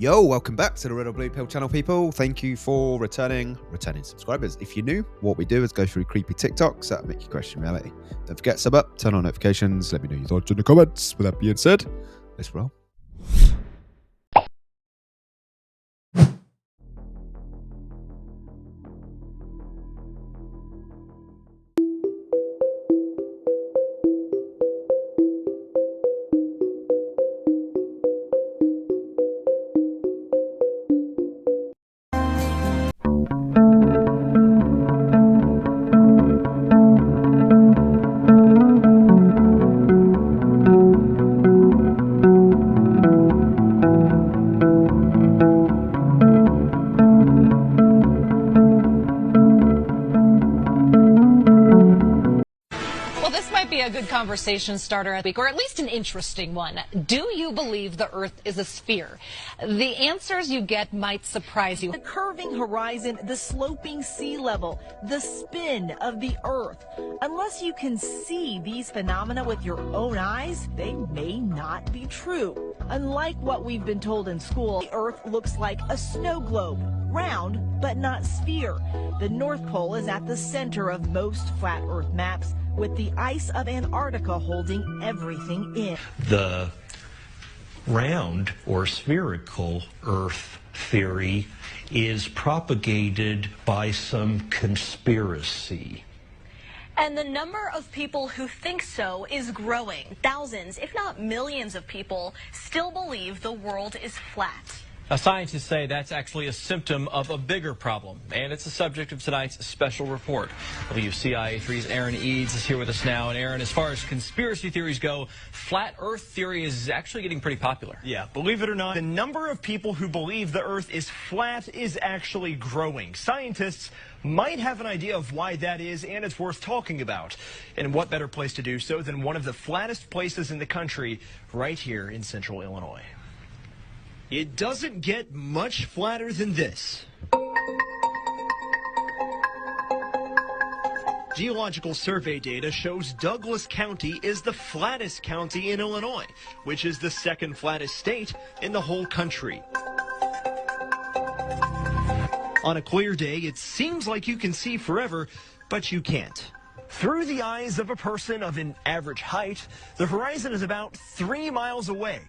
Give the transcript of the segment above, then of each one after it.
Yo, welcome back to the Red or Blue Pill channel, people. Thank you for returning subscribers. If you're new, what we do is go through creepy TikToks that make you question reality. Don't forget, sub up, turn on notifications, let me know your thoughts in the comments. With that being said, let's roll. A good conversation starter of the week, or at least an interesting one. Do you believe the Earth is a sphere? The answers you get might surprise you. The curving horizon, the sloping sea level, the spin of the Earth. Unless you can see these phenomena with your own eyes, they may not be true. Unlike what we've been told in school, the Earth looks like a snow globe. Round, but not sphere. The North Pole is at the center of most flat Earth maps, with the ice of Antarctica holding everything in. The round or spherical Earth theory is propagated by some conspiracy. And the number of people who think so is growing. Thousands, if not millions of people still believe the world is flat. Now, scientists say that's actually a symptom of a bigger problem, and it's the subject of tonight's special report. WCIA3's Aaron Eads is here with us now. And Aaron, as far as conspiracy theories go, flat Earth theory is actually getting pretty popular. Yeah, believe it or not, the number of people who believe the Earth is flat is actually growing. Scientists might have an idea of why that is, and it's worth talking about. And what better place to do so than one of the flattest places in the country, right here in central Illinois. It doesn't get much flatter than this. Geological survey data shows Douglas County is the flattest county in Illinois, which is the second flattest state in the whole country. On a clear day, it seems like you can see forever, but you can't. Through the eyes of a person of an average height, the horizon is about 3 miles away.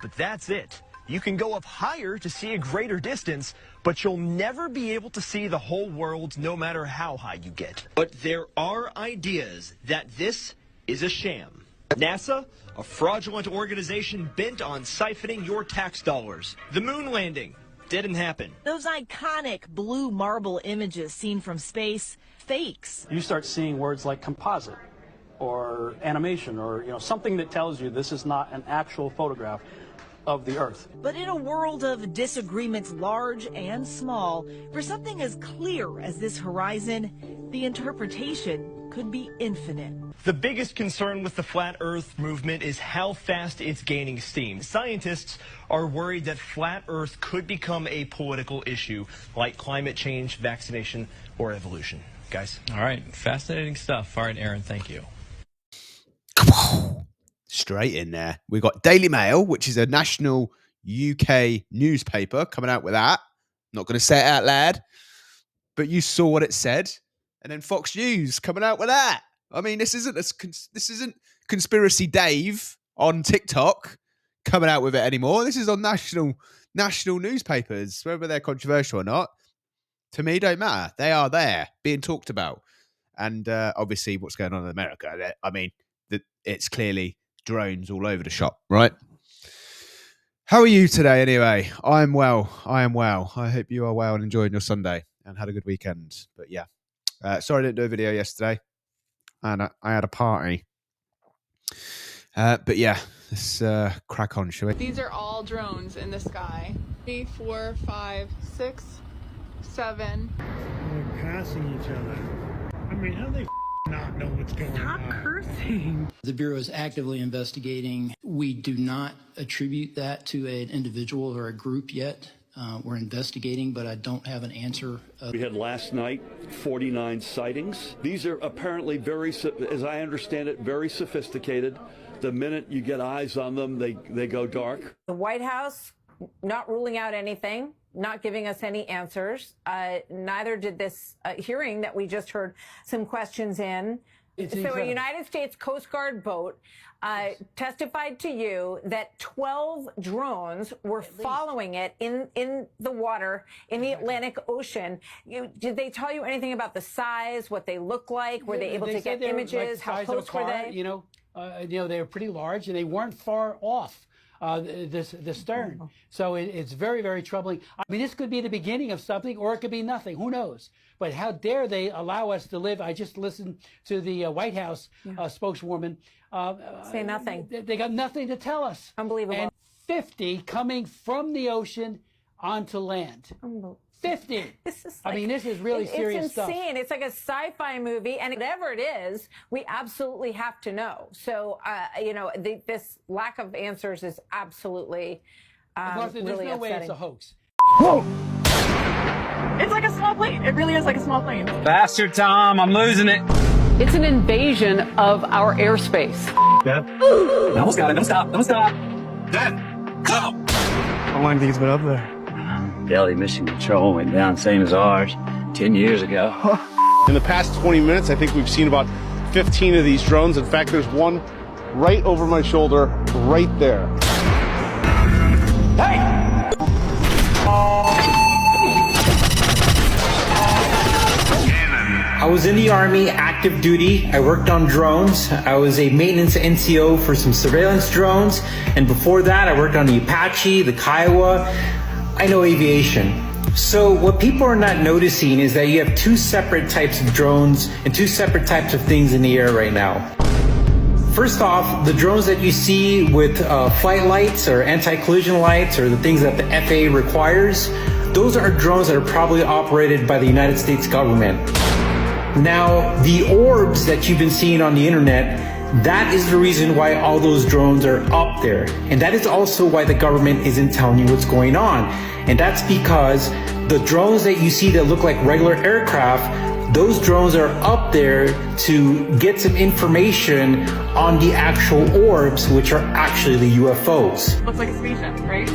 But that's it. You can go up higher to see a greater distance, but you'll never be able to see the whole world no matter how high you get. But there are ideas that this is a sham. NASA, a fraudulent organization bent on siphoning your tax dollars. The moon landing didn't happen. Those iconic blue marble images seen from space, fakes. You start seeing words like composite or animation or something that tells you this is not an actual photograph of the Earth. But in a world of disagreements large and small, for something as clear as this horizon, the interpretation could be infinite. The biggest concern with the flat Earth movement is how fast it's gaining steam. Scientists are worried that flat Earth could become a political issue, like climate change, vaccination, or evolution. Guys. All right, fascinating stuff. All right, Aaron, thank you. Come on. Straight in there. We've got Daily Mail, which is a national UK newspaper, coming out with that. Not going to say it out loud, but you saw what it said. And then Fox News coming out with that. I mean, this isn't Conspiracy Dave on TikTok coming out with it anymore. This is on national newspapers, whether they're controversial or not. To me, don't matter. They are there being talked about. And obviously what's going on in America. I mean, it's clearly drones all over the shop, right? How are you today anyway? I am well. I hope you are well and enjoying your Sunday and had a good weekend. But yeah, sorry I didn't do a video yesterday. And I had a party. But yeah, let's crack on, shall we? These are all drones in the sky. 3, 4, 5, 6, 7. They're passing each other. I mean, how do they not know what's going on? Stop cursing. The Bureau is actively investigating. We do not attribute that to an individual or a group yet. We're investigating, but I don't have an answer. We had last night 49 sightings. These are apparently very, as I understand it, very sophisticated. The minute you get eyes on them, they go dark. The White House not ruling out anything, not giving us any answers. Neither did this hearing that we just heard some questions in. So a United States Coast Guard boat testified to you that 12 drones were following it in the water in the Atlantic Ocean. Did they tell you anything about the size, what they look like? Were they able to get images? How close were they? You know, they were pretty large, and they weren't far off the stern. So it's very, very troubling. I mean, this could be the beginning of something, or it could be nothing. Who knows? But how dare they allow us to live? I just listened to the White House spokeswoman. Say nothing. They got nothing to tell us. Unbelievable. And 50 coming from the ocean onto land. 50. This is I mean, this is really serious stuff. It's insane. It's like a sci-fi movie, and whatever it is, we absolutely have to know. So, you know, this lack of answers is absolutely There's really no way upsetting. it's a hoax. Whoa! It's like a small plane. It really is like a small plane. Faster, Tom. I'm losing it. It's an invasion of our airspace. Dad? I almost got it. Don't stop. Don't stop. Dad, go! How long do you think it's been up there? Delhi mission control went down same as ours 10 years ago. In the past 20 minutes, I think we've seen about 15 of these drones. In fact, there's one right over my shoulder, right there. Hey! I was in the Army, active duty. I worked on drones. I was a maintenance NCO for some surveillance drones. And before that, I worked on the Apache, the Kiowa. I know aviation. So what people are not noticing is that you have two separate types of drones and two separate types of things in the air right now. First off, the drones that you see with flight lights or anti-collision lights or the things that the FAA requires, those are drones that are probably operated by the United States government. Now, the orbs that you've been seeing on the internet, that is the reason why all those drones are up there. And that is also why the government isn't telling you what's going on. And that's because the drones that you see that look like regular aircraft, those drones are up there to get some information on the actual orbs, which are actually the UFOs. Looks like a spaceship, right?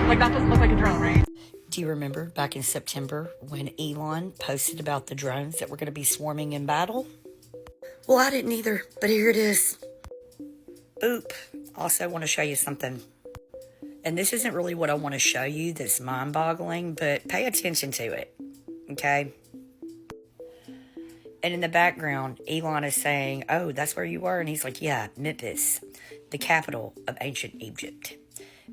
Like that doesn't look like a drone, right? Do you remember back in September when Elon posted about the drones that were going to be swarming in battle? Well, I didn't either, but here it is. Oop. Also want to show you something. And this isn't really what I want to show you that's mind-boggling, but pay attention to it, okay? And in the background, Elon is saying, oh, that's where you were? And he's like, yeah, Memphis, the capital of ancient Egypt.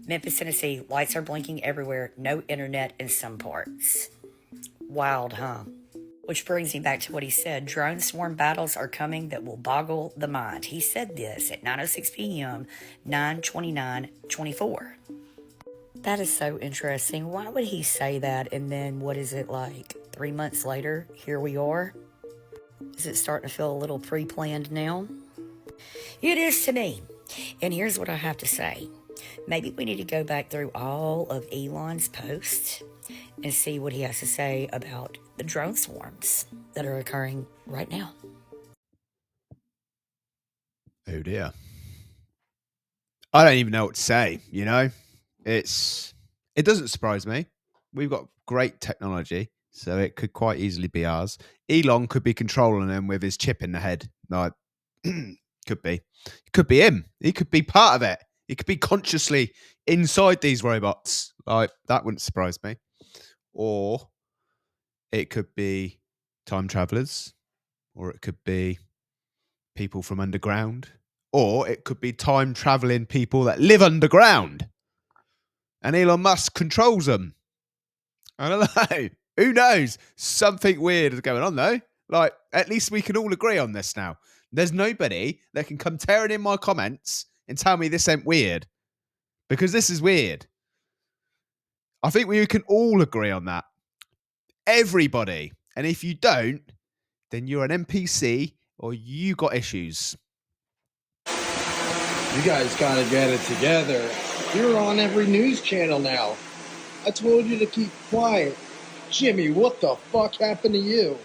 Memphis, Tennessee, lights are blinking everywhere, no internet in some parts. Wild, huh? Which brings me back to what he said. Drone swarm battles are coming that will boggle the mind. He said this at 9:06 p.m., 9/29/24. That is so interesting. Why would he say that? And then what is it like? 3 months later, here we are? Is it starting to feel a little pre-planned now? It is to me. And here's what I have to say. Maybe we need to go back through all of Elon's posts and see what he has to say about the drone swarms that are occurring right now. Oh dear. I don't even know what to say, you know? It doesn't surprise me. We've got great technology, so it could quite easily be ours. Elon could be controlling them with his chip in the head. Like, could be. It could be him. He could be part of it. He could be consciously inside these robots. Like, that wouldn't surprise me. Or it could be time travelers, or it could be people from underground, or it could be time traveling people that live underground. And Elon Musk controls them. I don't know. Who knows? Something weird is going on, though. Like, at least we can all agree on this now. There's nobody that can come tearing in my comments and tell me this ain't weird. Because this is weird. I think we can all agree on that. Everybody. And if you don't, then you're an NPC or you got issues. You guys gotta get it together. You're on every news channel now. I told you to keep quiet. Jimmy, what the fuck happened to you?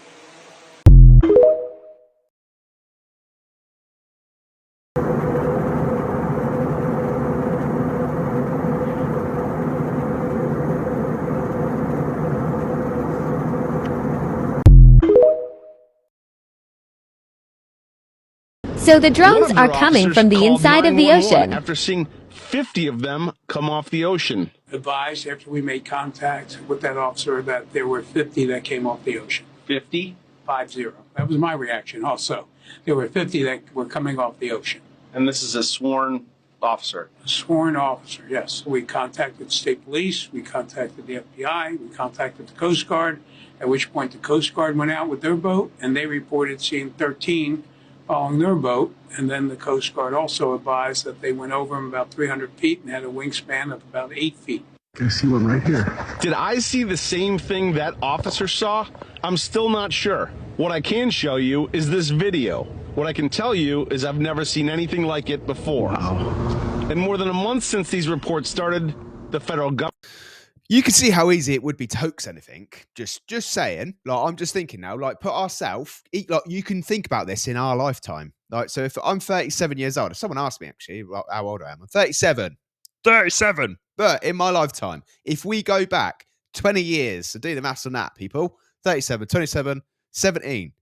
So the drones are coming from the inside of the ocean. After seeing 50 of them come off the ocean. Advised after we made contact with that officer that there were 50 that came off the ocean. 50? 50. That was my reaction also. There were 50 that were coming off the ocean. And this is a sworn officer? A sworn officer, yes. We contacted state police, we contacted the FBI, we contacted the Coast Guard, at which point the Coast Guard went out with their boat, and they reported seeing 13 following their boat. And then the Coast Guard also advised that they went over them about 300 feet and had a wingspan of about 8 feet. I see one right here. Did I see the same thing that officer saw? I'm still not sure. What I can show you is this video. What I can tell you is I've never seen anything like it before. Wow. In more than a month since these reports started, the federal government... You can see how easy it would be to hoax anything. Just saying. Like, I'm just thinking now, like, put ourselves... Like, you can think about this in our lifetime. Like, so if I'm 37 years old, if someone asked me, actually, how old I am, I'm 37. 37! But in my lifetime, if we go back 20 years, so do the maths on that, people. 37, 27, 17.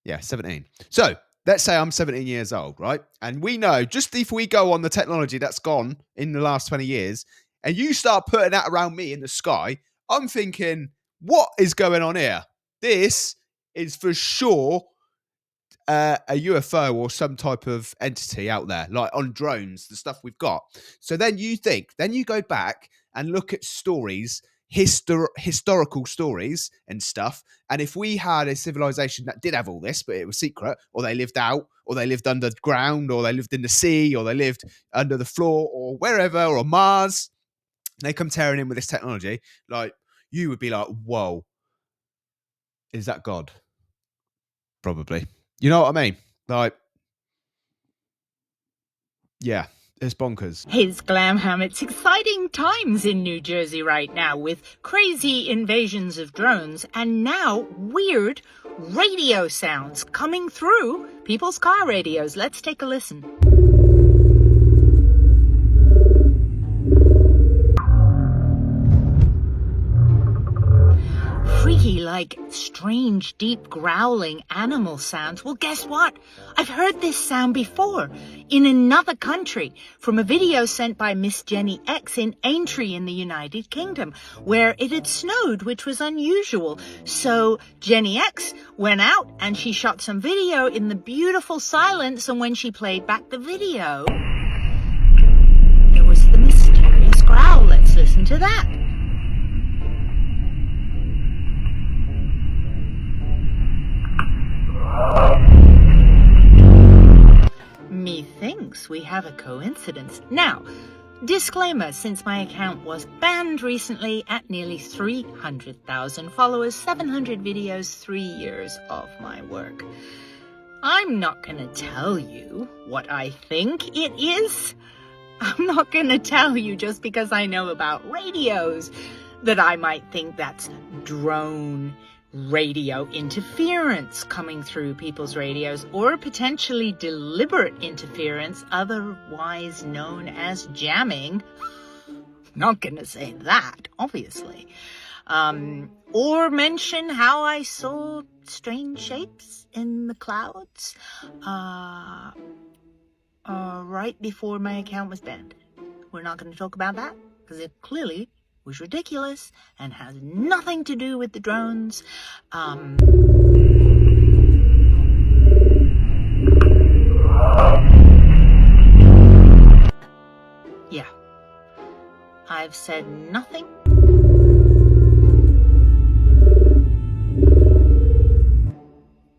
Yeah, 17. So, let's say I'm 17 years old, right? And we know, just if we go on the technology that's gone in the last 20 years, and you start putting that around me in the sky, I'm thinking, what is going on here? This is for sure a UFO or some type of entity out there, like on drones, the stuff we've got. So then you go back and look at stories, historical stories and stuff. And if we had a civilization that did have all this, but it was secret, or they lived out, or they lived underground, or they lived in the sea, or they lived under the floor, or wherever, or on Mars, they come tearing in with this technology, like, you would be like, whoa, is that God? Probably. You know what I mean? Like, yeah, it's bonkers. It's Glamham. It's exciting times in New Jersey right now with crazy invasions of drones and now weird radio sounds coming through people's car radios. Let's take a listen. Freaky, like strange, deep growling animal sounds. Well, guess what? I've heard this sound before in another country from a video sent by Miss Jenny X in Aintree in the United Kingdom, where it had snowed, which was unusual. So Jenny X went out and she shot some video in the beautiful silence, and when she played back the video, it was the mysterious growl. Let's listen to that. Methinks we have a coincidence. Now, disclaimer, since my account was banned recently at nearly 300,000 followers, 700 videos, 3 years of my work, I'm not going to tell you what I think it is. I'm not going to tell you just because I know about radios that I might think that's drone radio interference coming through people's radios, or potentially deliberate interference, otherwise known as jamming. Not gonna say that, obviously. Or mention how I saw strange shapes in the clouds right before my account was banned. We're not going to talk about that because it clearly was ridiculous and has nothing to do with the drones. Yeah, I've said nothing.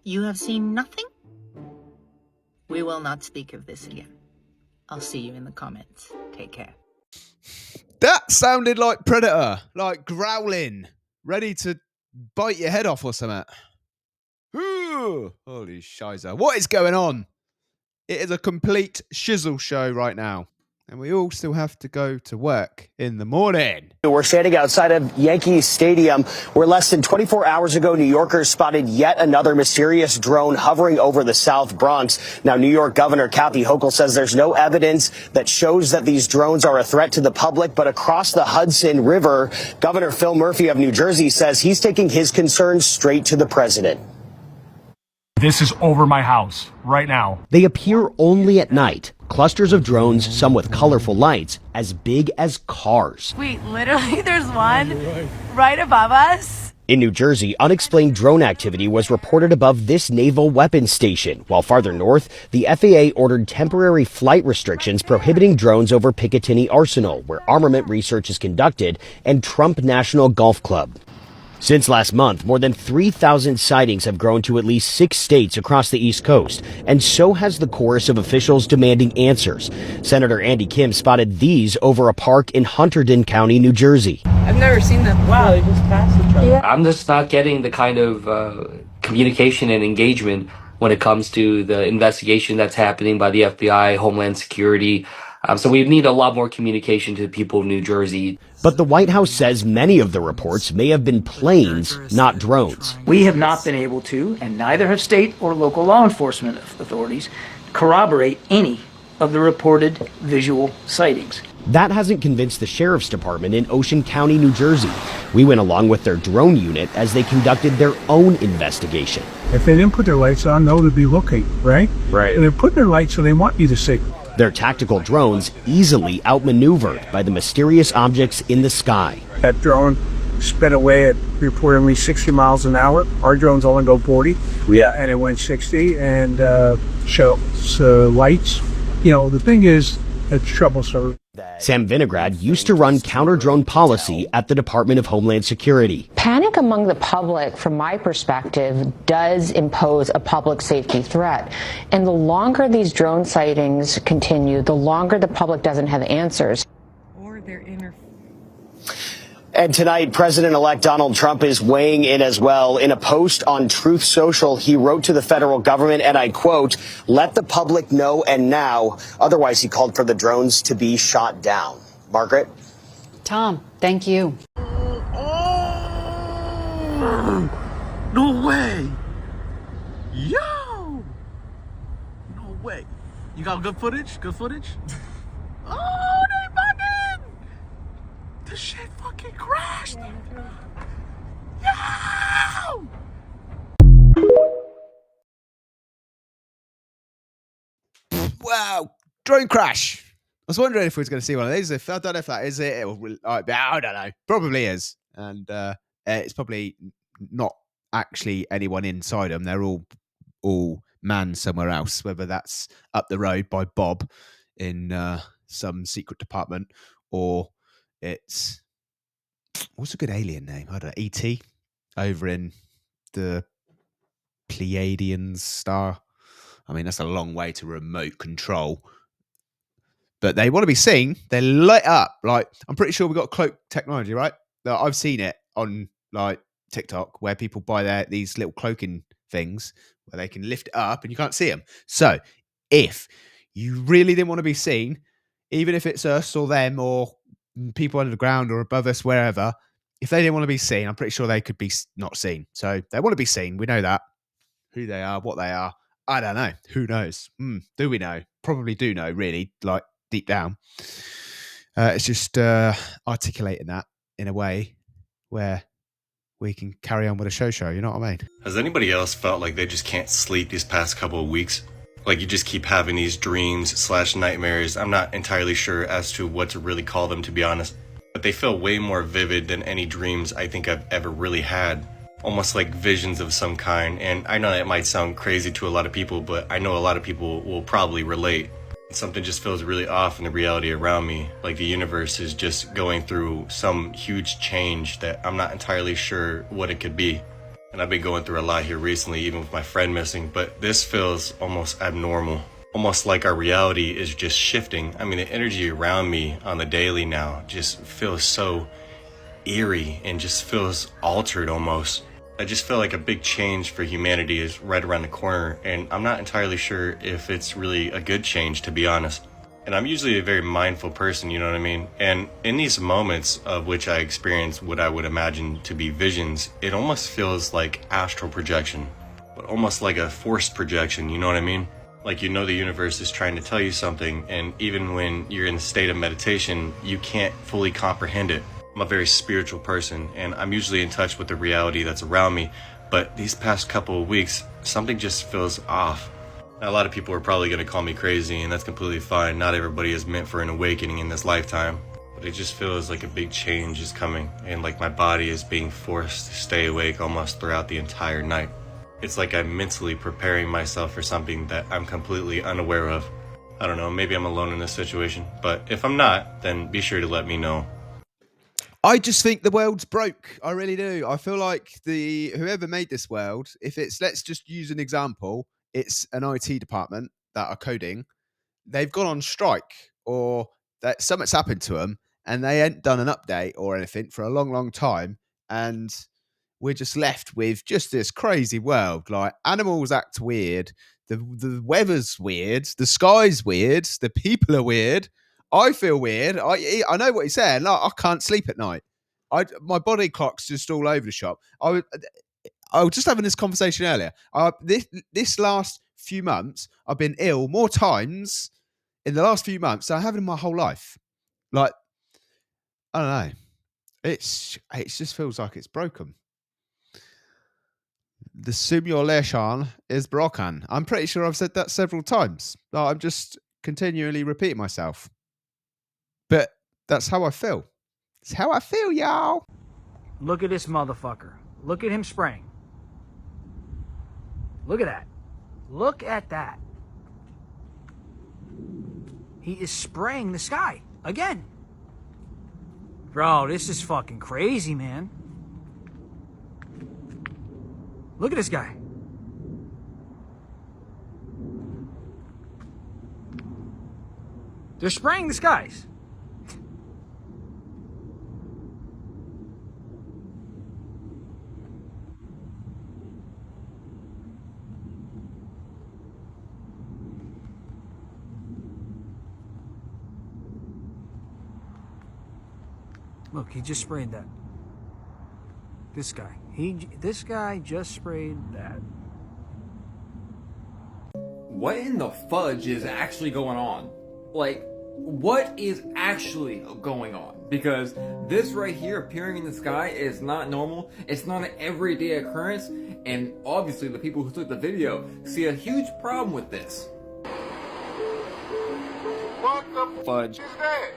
You have seen nothing? We will not speak of this again. I'll see you in the comments. Take care. That sounded like Predator, like growling, ready to bite your head off or something. Ooh, holy shizer. What is going on? It is a complete shizzle show right now. And we all still have to go to work in the morning. We're standing outside of Yankee Stadium, where less than 24 hours ago, New Yorkers spotted yet another mysterious drone hovering over the South Bronx. Now, New York Governor Kathy Hochul says there's no evidence that shows that these drones are a threat to the public. But across the Hudson River, Governor Phil Murphy of New Jersey says he's taking his concerns straight to the president. This is over my house right now. They appear only at night. Clusters of drones, some with colorful lights, as big as cars. Wait, literally there's one right above us? In New Jersey, unexplained drone activity was reported above this naval weapons station, while farther north, the FAA ordered temporary flight restrictions prohibiting drones over Picatinny Arsenal, where armament research is conducted, and Trump National Golf Club. Since last month, more than 3,000 sightings have grown to at least 6 states across the East Coast, and so has the chorus of officials demanding answers. Senator Andy Kim spotted these over a park in Hunterdon County, New Jersey. I've never seen them. Wow, they just passed each other. I'm just not getting the kind of communication and engagement when it comes to the investigation that's happening by the FBI, Homeland Security. So we need a lot more communication to the people of New Jersey. But the White House says many of the reports may have been planes, not drones. We have not been able to, and neither have state or local law enforcement authorities, corroborate any of the reported visual sightings. That hasn't convinced the Sheriff's Department in Ocean County, New Jersey. We went along with their drone unit as they conducted their own investigation. If they didn't put their lights on, no, they'd be looking, right? Right. And they're putting their lights so they want you to see. Their tactical drones easily outmaneuvered by the mysterious objects in the sky. That drone sped away at reportedly 60 miles an hour. Our drones only go 40. Yeah. And it went 60 and shows lights. You know, the thing is, it's troublesome. Sam Vinograd used to run counter-drone policy at the Department of Homeland Security. Panic among the public, from my perspective, does impose a public safety threat. And the longer these drone sightings continue, the longer the public doesn't have answers. Or their inner. And tonight, President-elect Donald Trump is weighing in as well. In a post on Truth Social, he wrote to the federal government, and I quote, "Let the public know and now." Otherwise, he called for the drones to be shot down. Margaret? Tom, thank you. No way. Yo. No way. You got good footage? Good footage? Oh, they fucking. This shit fucking crashed. Yo. Wow. Drone crash. I was wondering if we was going to see one of these. I don't know if that is it. I don't know. Probably is. And it's probably not actually anyone inside them. They're all manned somewhere else, whether that's up the road by Bob in some secret department, or it's, what's a good alien name? I don't know, E.T. over in the Pleiadian star. I mean, that's a long way to remote control. But they want to be seen. They're lit up. Like, I'm pretty sure we've got cloak technology, right? I've seen it on like TikTok where people buy these little cloaking things where they can lift it up and you can't see them. So if you really didn't want to be seen, even if it's us or them or people under the ground or above us, wherever, if they didn't want to be seen, I'm pretty sure they could be not seen. So they want to be seen. We know that. Who they are, what they are, I don't know. Who knows? Do we know? Probably do know, really, like deep down. It's just articulating that in a way where we can carry on with a show, you know what I mean? Has anybody else felt like they just can't sleep these past couple of weeks? Like you just keep having these dreams / nightmares. I'm not entirely sure as to what to really call them, to be honest. But they feel way more vivid than any dreams I think I've ever really had. Almost like visions of some kind. And I know that might sound crazy to a lot of people, but I know a lot of people will probably relate. Something just feels really off in the reality around me. Like the universe is just going through some huge change that I'm not entirely sure what it could be. And I've been going through a lot here recently, even with my friend missing, but this feels almost abnormal. Almost like our reality is just shifting. I mean, the energy around me on the daily now just feels so eerie and just feels altered almost. I just feel like a big change for humanity is right around the corner, and I'm not entirely sure if it's really a good change, to be honest. And I'm usually a very mindful person, you know what I mean? And in these moments of which I experience what I would imagine to be visions, it almost feels like astral projection, but almost like a forced projection, you know what I mean? Like, you know, the universe is trying to tell you something, and even when you're in the state of meditation, you can't fully comprehend it. I'm a very spiritual person, and I'm usually in touch with the reality that's around me, but But these past couple of weeks, something just feels off. Now, a lot of people are probably going to call me crazy, and that's completely fine. Not everybody is meant for an awakening in this lifetime. But it just feels like a big change is coming, and like my body is being forced to stay awake almost throughout the entire night. It's like I'm mentally preparing myself for something that I'm completely unaware of. I don't know, maybe I'm alone in this situation, but if I'm not, then be sure to let me know. I just think the world's broke. I really do. I feel like whoever made this world, if it's, let's just use an example, it's an IT department that are coding, they've gone on strike or that something's happened to them and they ain't done an update or anything for a long, long time. And we're just left with just this crazy world. Like animals act weird. The weather's weird. The sky's weird. The people are weird. I feel weird. I know what he's saying. Like, I can't sleep at night. My body clock's just all over the shop. I was just having this conversation earlier. This last few months, I've been ill more times in the last few months than I have in my whole life. Like, I don't know. It just feels like it's broken. The simulation is broken. I'm pretty sure I've said that several times. I'm just continually repeating myself. But that's how I feel. It's how I feel, y'all. Look at this motherfucker. Look at him spraying. Look at that. Look at that. He is spraying the sky again. Bro, this is fucking crazy, man. Look at this guy. They're spraying the skies. Look, he just sprayed that. This guy. This guy just sprayed that. What in the fudge is actually going on? Like, what is actually going on? Because this right here appearing in the sky is not normal. It's not an everyday occurrence. And obviously the people who took the video see a huge problem with this. What the fudge is that?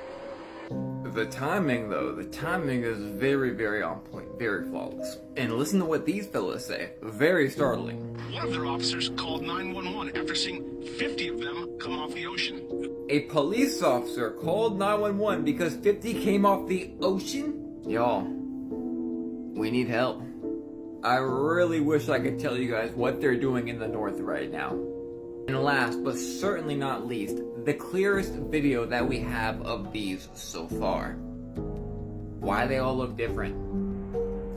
The timing, though, the timing is very, very on point, very flawless. And listen to what these fellas say. Very startling. One of their officers called 911 after seeing 50 of them come off the ocean. A police officer called 911 because 50 came off the ocean? Y'all, we need help. I really wish I could tell you guys what they're doing in the north right now. And last, but certainly not least, the clearest video that we have of these so far. Why they all look different.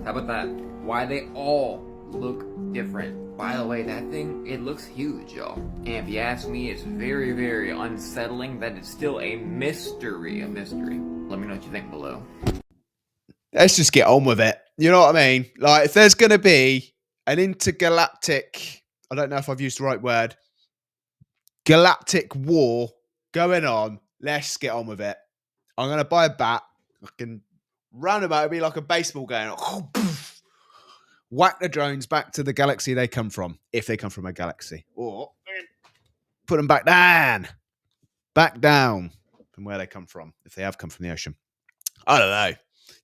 How about that? Why they all look different. By the way, that thing, it looks huge, y'all. And if you ask me, it's very, very unsettling that it's still a mystery. Let me know what you think below. Let's just get on with it. You know what I mean? Like, if there's going to be an intergalactic, I don't know if I've used the right word, galactic war going on, let's get on with it. I'm going to buy a bat. I can run about, it'll be like a baseball going, oh, poof, whack the drones back to the galaxy they come from, if they come from a galaxy. Or put them back down from where they come from, if they have come from the ocean. I don't know.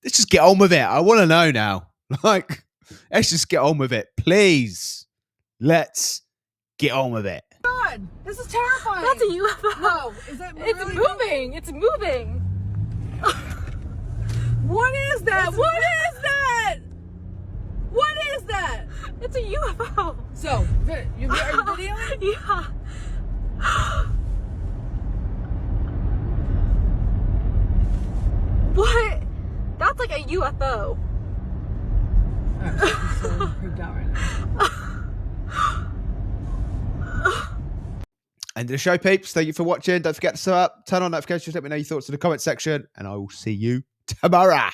Let's just get on with it. I want to know now. Like, let's just get on with it. Please. Let's get on with it. God, this is terrifying. That's a UFO. No, is it really It's moving. It's moving. What is that? What is that? What is that? It's a UFO. So, are you videoing? Yeah. What? That's like a UFO. I'm so freaked out right now. End of the show, peeps. Thank you for watching. Don't forget to turn on notifications. Let me know your thoughts in the comment section, and I will see you tomorrow.